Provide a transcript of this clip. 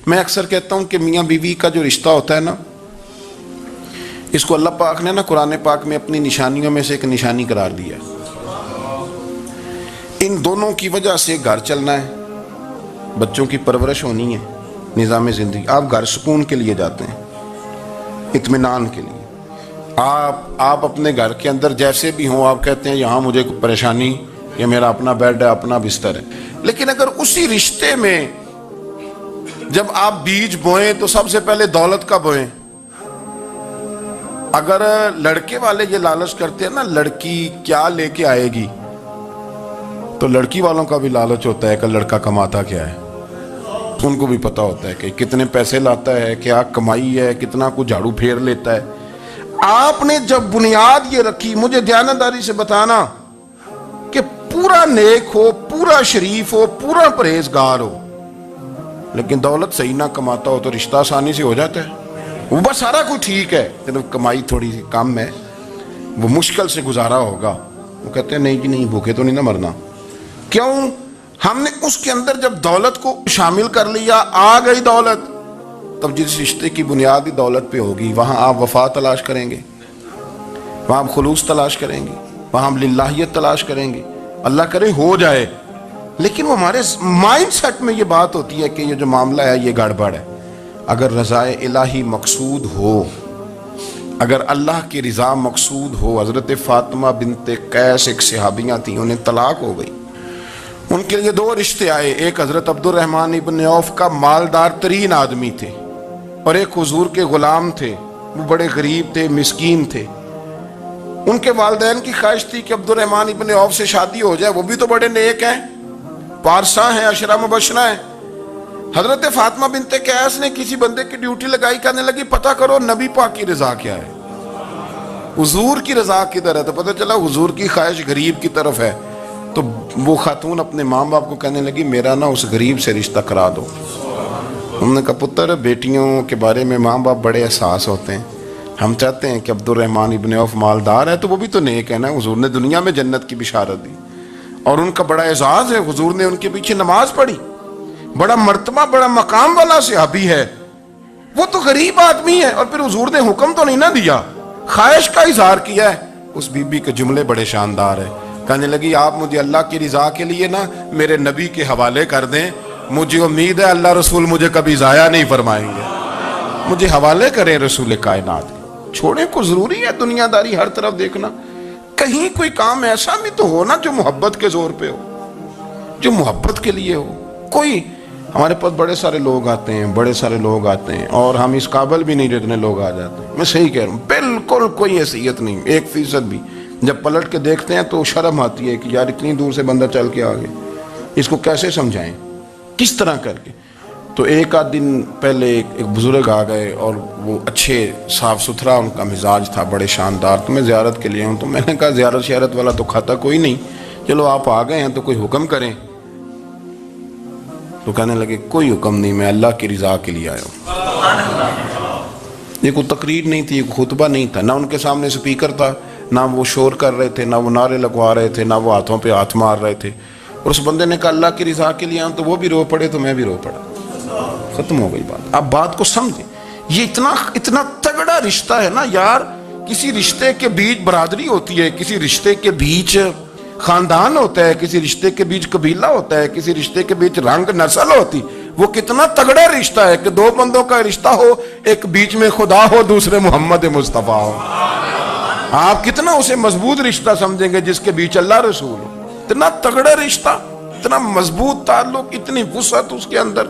میں اکثر کہتا ہوں کہ میاں بیوی کا جو رشتہ ہوتا ہے نا، اس کو اللہ پاک نے نا قرآن پاک میں اپنی نشانیوں میں سے ایک نشانی قرار دیا ہے۔ ان دونوں کی وجہ سے گھر چلنا ہے، بچوں کی پرورش ہونی ہے، نظام زندگی۔ آپ گھر سکون کے لیے جاتے ہیں، اطمینان کے لیے۔ آپ اپنے گھر کے اندر جیسے بھی ہوں، آپ کہتے ہیں یہاں مجھے کوئی پریشانی، یہ میرا اپنا بیڈ ہے، اپنا بستر ہے۔ لیکن اگر اسی رشتے میں جب آپ بیج بوئیں تو سب سے پہلے دولت کا بوئیں۔ اگر لڑکے والے یہ لالچ کرتے ہیں نا لڑکی کیا لے کے آئے گی، تو لڑکی والوں کا بھی لالچ ہوتا ہے کہ لڑکا کماتا کیا ہے۔ ان کو بھی پتا ہوتا ہے کہ کتنے پیسے لاتا ہے، کیا کمائی ہے، کتنا کو جھاڑو پھیر لیتا ہے۔ آپ نے جب بنیاد یہ رکھی، مجھے دیانتداری سے بتانا کہ پورا نیک ہو، پورا شریف ہو، پورا پرہیزگار ہو، لیکن دولت صحیح نہ کماتا ہو تو رشتہ آسانی سے ہو جاتا ہے۔ وہ بس سارا کچھ ٹھیک ہے، کمائی تھوڑی سی کم ہے، وہ مشکل سے گزارا ہوگا۔ وہ کہتے ہیں نہیں جی نہیں، بھوکے تو نہیں نہ مرنا۔ کیوں؟ ہم نے اس کے اندر جب دولت کو شامل کر لیا، آ گئی دولت، تب جس رشتے کی بنیادی دولت پہ ہوگی وہاں آپ وفا تلاش کریں گے، وہاں آپ خلوص تلاش کریں گے، وہاں ہم للہیت تلاش کریں گے۔ اللہ کرے ہو جائے، لیکن وہ ہمارے مائنڈ سیٹ میں یہ بات ہوتی ہے کہ یہ جو معاملہ ہے یہ گڑبڑ ہے۔ اگر رضا الہی مقصود ہو، اگر اللہ کی رضا مقصود ہو، حضرت فاطمہ بنت قیس ایک صحابیاں تھیں، انہیں طلاق ہو گئی، ان کے لیے دو رشتے آئے، ایک حضرت عبد الرحمن ابن عوف کا مالدار ترین آدمی تھے، اور ایک حضور کے غلام تھے، وہ بڑے غریب تھے، مسکین تھے۔ ان کے والدین کی خواہش تھی کہ عبد الرحمن ابن عوف سے شادی ہو جائے، وہ بھی تو بڑے نیک ہیں، پارسا ہیں، عشرہ مبشرہ ہیں۔ حضرت فاطمہ بنت قیس نے کسی بندے کی ڈیوٹی لگائی، کہنے لگی پتہ کرو نبی پاک کی رضا کیا ہے، حضور کی رضا کدھر ہے؟ تو پتہ چلا حضور کی خواہش غریب کی طرف ہے۔ تو وہ خاتون اپنے ماں باپ کو کہنے لگی میرا نا اس غریب سے رشتہ کرا دو۔ ہم نے کہا پتر، بیٹیوں کے بارے میں ماں باپ بڑے احساس ہوتے ہیں، ہم چاہتے ہیں کہ عبد الرحمن ابن عوف مالدار ہے تو وہ بھی تو نیک ہے نا، حضور نے دنیا میں جنت کی بشارت دی، اور ان کا بڑا اعزاز ہے، حضور نے ان کے پیچھے نماز پڑھی، بڑا مرتبہ بڑا مقام والا صحابی ہے، وہ تو غریب آدمی ہے، اور پھر حضور نے حکم تو نہیں نہ دیا، خواہش کا اظہار کیا ہے۔ اس بی بی کے جملے بڑے شاندار ہیں، کہنے لگی آپ مجھے اللہ کی رضا کے لیے نا میرے نبی کے حوالے کر دیں، مجھے امید ہے اللہ رسول مجھے کبھی ضائع نہیں فرمائیں گے، مجھے حوالے کریں رسول کائنات۔ چھوڑیں کو ضروری ہے دنیا داری ہر طرف دیکھنا، کہیں کوئی کام ایسا بھی تو ہو نا جو محبت کے زور پہ ہو، جو محبت کے لیے ہو۔ کوئی ہمارے پاس بڑے سارے لوگ آتے ہیں، بڑے سارے لوگ آتے ہیں، اور ہم اس قابل بھی نہیں جتنے لوگ آ جاتے ہیں۔ میں صحیح کہہ رہا ہوں، بالکل کوئی حیثیت نہیں، 1% بھی۔ جب پلٹ کے دیکھتے ہیں تو شرم آتی ہے کہ یار اتنی دور سے بندہ چل کے آ گیا، اس کو کیسے سمجھائیں، کس طرح کر کے۔ تو ایک آدھ دن پہلے ایک بزرگ آ گئے، اور وہ اچھے صاف ستھرا ان کا مزاج تھا، بڑے شاندار، تو میں زیارت کے لیے ہوں۔ تو میں نے کہا زیارت شیارت والا تو کھاتا کوئی نہیں، چلو آپ آ گئے ہیں تو کوئی حکم کریں۔ تو کہنے لگے کوئی حکم نہیں، میں اللہ کی رضا کے لیے آیا ہوں۔ یہ کوئی تقریر نہیں تھی، کوئی خطبہ نہیں تھا، نہ ان کے سامنے سپیکر تھا، نہ وہ شور کر رہے تھے، نہ وہ نعرے لگوا رہے تھے، نہ وہ ہاتھوں پہ ہاتھ مار رہے تھے۔ اور اس بندے نے کہا اللہ کی رضا کے لیے آیا ہوں، تو وہ بھی رو پڑے تو میں بھی رو پڑا، ختم ہو گئی بات۔ آپ بات کو سمجھیں، یہ اتنا تگڑا رشتہ ہے نا یار۔ کسی رشتے کے بیچ برادری ہوتی ہے، کسی رشتے کے بیچ خاندان ہوتا ہے، کسی رشتے کے بیچ قبیلہ ہوتا ہے، کسی رشتے کے بیچ رنگ نسل ہوتی۔ وہ کتنا تگڑا رشتہ ہے کہ دو بندوں کا رشتہ ہو، ایک بیچ میں خدا ہو، دوسرے محمد مصطفیٰ ہو۔ آپ کتنا اسے مضبوط رشتہ سمجھیں گے جس کے بیچ اللہ رسول ہو۔ اتنا تگڑا رشتہ، اتنا مضبوط تعلق، اتنی وسعت اس کے اندر۔